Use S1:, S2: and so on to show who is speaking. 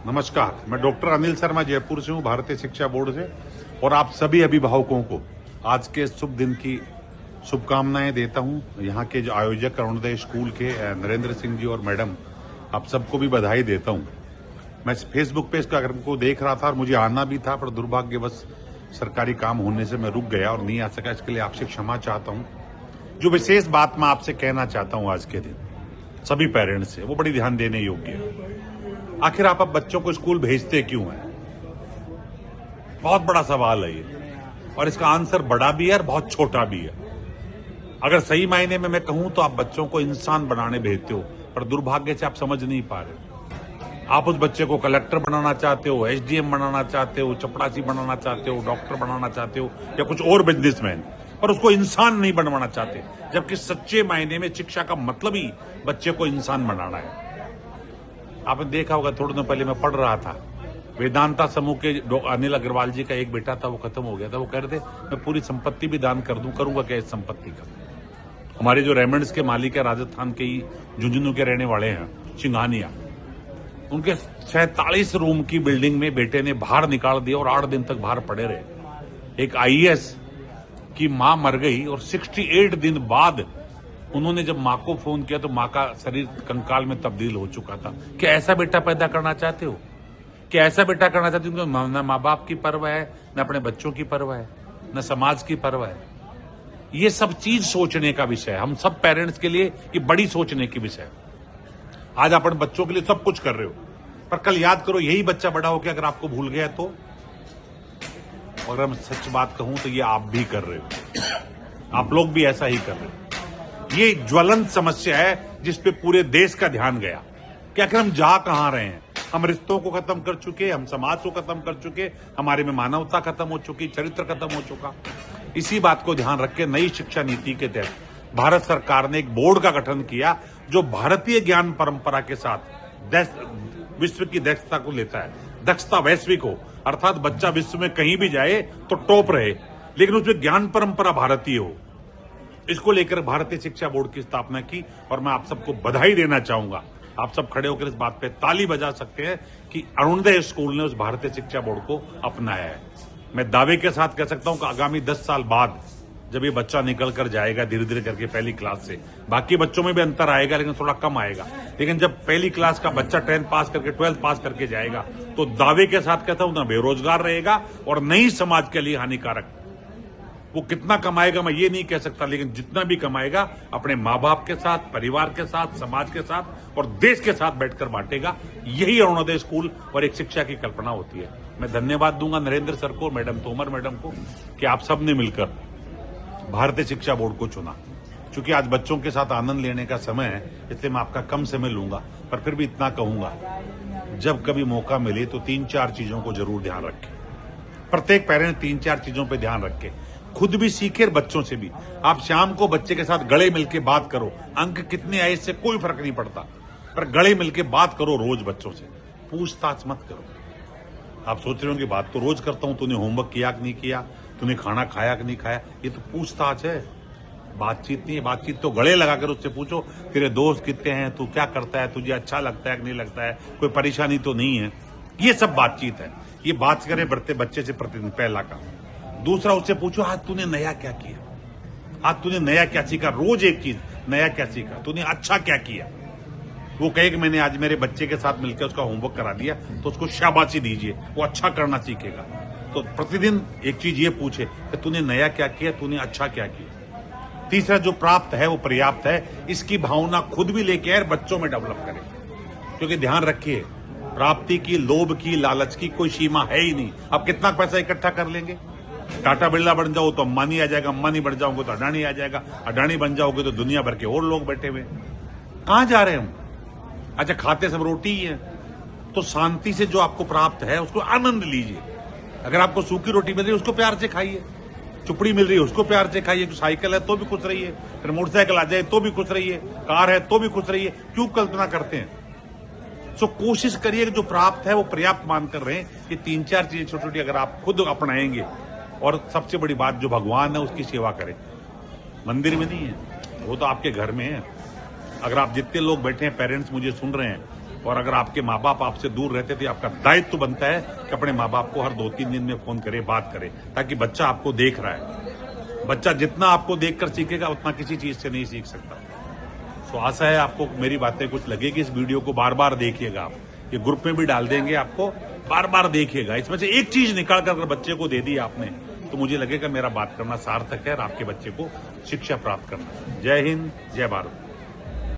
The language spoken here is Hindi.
S1: नमस्कार, मैं डॉक्टर अनिल शर्मा जयपुर से हूँ, भारतीय शिक्षा बोर्ड से। और आप सभी अभिभावकों को आज के शुभ दिन की शुभकामनाएं देता हूँ। यहाँ के जो आयोजक अरुणोदय स्कूल के नरेंद्र सिंह जी और मैडम, आप सबको भी बधाई देता हूँ। मैं फेसबुक पे इसका को देख रहा था और मुझे आना भी था, पर दुर्भाग्यवश सरकारी काम होने से मैं रुक गया और नहीं आ सका। इसके लिए आपसे क्षमा चाहता हूँ। जो विशेष बात मैं आपसे कहना चाहता हूँ आज के दिन सभी पेरेंट्स से, वो बड़ी ध्यान देने योग्य है। आखिर आप अब बच्चों को स्कूल भेजते क्यों हैं? बहुत बड़ा सवाल है ये, और इसका आंसर बड़ा भी है और बहुत छोटा भी है। अगर सही मायने में मैं कहूं तो आप बच्चों को इंसान बनाने भेजते हो, पर दुर्भाग्य से आप समझ नहीं पा रहे। आप उस बच्चे को कलेक्टर बनाना चाहते हो, एसडीएम बनाना चाहते हो, चपड़ासी बनाना चाहते हो, डॉक्टर बनाना चाहते हो, या कुछ और बिजनेसमैन, पर उसको इंसान नहीं बनवाना चाहते। जबकि सच्चे मायने में शिक्षा का मतलब ही बच्चे को इंसान बनाना है। आपने देखा होगा, थोड़े दिन पहले मैं पढ़ रहा था, वेदांता समूह के अनिल अग्रवाल जी का एक बेटा था, वो खत्म हो गया था। वो कह रहे थे मैं पूरी संपत्ति भी दान कर दूं, करूंगा क्या इस संपत्ति का। हमारे जो रेमंड्स के मालिक है, राजस्थान के ही झुंझुनू के रहने वाले हैं, सिंघानिया, उनके 47 रूम की बिल्डिंग में बेटे ने बाहर निकाल दिया और 8 दिन तक बाहर पड़े रहे। एक आईएएस की मां मर गई और 68 दिन बाद उन्होंने जब मां को फोन किया तो मां का शरीर कंकाल में तब्दील हो चुका था। क्या ऐसा बेटा पैदा करना चाहते हो? क्या ऐसा बेटा करना चाहते हो? न माँ बाप की परवाह है, न अपने बच्चों की परवाह है, न समाज की परवाह है। ये सब चीज सोचने का विषय है। हम सब पेरेंट्स के लिए ये बड़ी सोचने की विषय है। आज आप अपने बच्चों के लिए सब कुछ कर रहे हो, पर कल याद करो यही बच्चा बड़ा होकर अगर आपको भूल गया तो। और अगर मैं सच बात कहूं तो ये आप भी कर रहे हो, आप लोग भी ऐसा ही कर रहे हो। ये एक ज्वलंत समस्या है जिस पे पूरे देश का ध्यान गया कि आखिर हम जा कहां रहे हैं। हम रिश्तों को खत्म कर चुके, हम समाज को खत्म कर चुके, हमारे में मानवता खत्म हो चुकी, चरित्र खत्म हो चुका। इसी बात को ध्यान रख के नई शिक्षा नीति के तहत भारत सरकार ने एक बोर्ड का गठन किया जो भारतीय ज्ञान परंपरा के साथ विश्व की दक्षता को लेता है। दक्षता वैश्विक हो, अर्थात बच्चा विश्व में कहीं भी जाए तो टॉप रहे, लेकिन उसमें ज्ञान परंपरा भारतीय हो। इसको लेकर भारतीय शिक्षा बोर्ड की स्थापना की और मैं आप सबको बधाई देना चाहूंगा। आप सब खड़े होकर इस बात पे ताली बजा सकते हैं कि अरुणोदय स्कूल ने उस भारतीय शिक्षा बोर्ड को अपनाया है। मैं दावे के साथ कह सकता हूं कि आगामी 10 साल बाद जब ये बच्चा निकल कर जाएगा धीरे धीरे करके पहली क्लास से, बाकी बच्चों में भी अंतर आएगा लेकिन थोड़ा कम आएगा, लेकिन जब पहली क्लास का बच्चा 10th पास करके 12th पास करके जाएगा तो दावे के साथ कहता हूं ना बेरोजगार रहेगा और नहीं समाज के लिए हानिकारक। वो कितना कमाएगा मैं ये नहीं कह सकता, लेकिन जितना भी कमाएगा अपने माँ बाप के साथ, परिवार के साथ, समाज के साथ और देश के साथ बैठकर बांटेगा। यही अरुणोदय स्कूल और एक शिक्षा की कल्पना होती है। मैं धन्यवाद दूंगा नरेंद्र सर को, मैडम तोमर मैडम को, कि आप सबने मिलकर भारतीय शिक्षा बोर्ड को चुना। क्योंकि आज बच्चों के साथ आनंद लेने का समय है, इसलिए मैं आपका कम समय लूंगा, पर फिर भी इतना कहूंगा, जब कभी मौका मिले तो 3-4 चीजों को जरूर ध्यान रखें। प्रत्येक पेरेंट 3-4 चीजों पर ध्यान रखे, खुद भी सीखे, बच्चों से भी। आप शाम को बच्चे के साथ गले मिलके बात करो, अंक कितने आए इससे कोई फर्क नहीं पड़ता, पर गले मिलके बात करो रोज बच्चों से, पूछताछ मत करो। आप सोच रहे हो कि बात तो रोज करता हूं, तूने होमवर्क किया कि नहीं किया, तूने खाना खाया कि नहीं खाया, ये तो पूछताछ है, बातचीत नहीं है। बातचीत तो गले लगाकर उससे पूछो तेरे दोस्त कितने हैं, तू क्या करता है, तुझे अच्छा लगता है कि नहीं लगता है, कोई परेशानी तो नहीं है। ये सब बातचीत है। ये बात करें बढ़ते बच्चे से प्रतिदिन, पहला काम। दूसरा, उससे पूछो आज तूने नया क्या किया, आज तूने नया क्या सीखा। रोज एक चीज, नया क्या सीखा, तूने अच्छा क्या किया। वो कहे कि मैंने आज मेरे बच्चे के साथ मिलकर उसका होमवर्क करा दिया, तो उसको शाबाशी दीजिए, वो अच्छा करना सीखेगा। तो प्रतिदिन एक चीज ये पूछे कि तूने नया क्या किया, तूने अच्छा क्या किया। तीसरा, जो प्राप्त है वो पर्याप्त है, इसकी भावना खुद भी लेके आए, बच्चों में डेवलप करें। क्योंकि ध्यान रखिए, प्राप्ति की, लोभ की, लालच की कोई सीमा है ही नहीं। अब कितना पैसा इकट्ठा कर लेंगे, टाटा बिरला बन जाओ तो अंबानी आ जाएगा, अंबानी बन जाओगे तो अडानी आ जाएगा, अडानी बन जाओगे तो दुनिया भर के और लोग बैठे हुए। कहां जा रहे हैं हम? अच्छा, खाते सब रोटी ही है, तो शांति से जो आपको प्राप्त है उसको आनंद लीजिए। अगर आपको सूखी रोटी मिल रही है उसको प्यार से खाइए, चुपड़ी मिल रही है उसको प्यार से खाइए। साइकिल है तो भी खुश रहिए, फिर मोटरसाइकिल आ जाए तो भी खुश रहिए, कार है तो भी खुश रहिए। क्यों कल्पना करते हैं? सो कोशिश करिए कि जो प्राप्त है वो पर्याप्त मानकर रहे। ये 3-4 चीजें छोटी छोटी अगर आप खुद अपनाएंगे, और सबसे बड़ी बात जो भगवान है उसकी सेवा करें। मंदिर में नहीं है, वो तो आपके घर में है। अगर आप जितने लोग बैठे हैं पेरेंट्स मुझे सुन रहे हैं, और अगर आपके माँ बाप आपसे दूर रहते थे, आपका दायित्व बनता है कि अपने माँ बाप को हर 2-3 दिन में फोन करे, बात करे, ताकि बच्चा आपको देख रहा है। बच्चा जितना आपको देखकर सीखेगा उतना किसी चीज से नहीं सीख सकता। तो आशा है आपको मेरी बातें कुछ लगेगी। इस वीडियो को बार बार देखिएगा आप, ये ग्रुप में भी डाल देंगे, आपको बार बार देखिएगा। इसमें से एक चीज निकाल कर अगर बच्चे को दे दी आपने, तो मुझे लगेगा मेरा बात करना सार्थक है और आपके बच्चे को शिक्षा प्राप्त करना है। जय हिंद, जय भारत।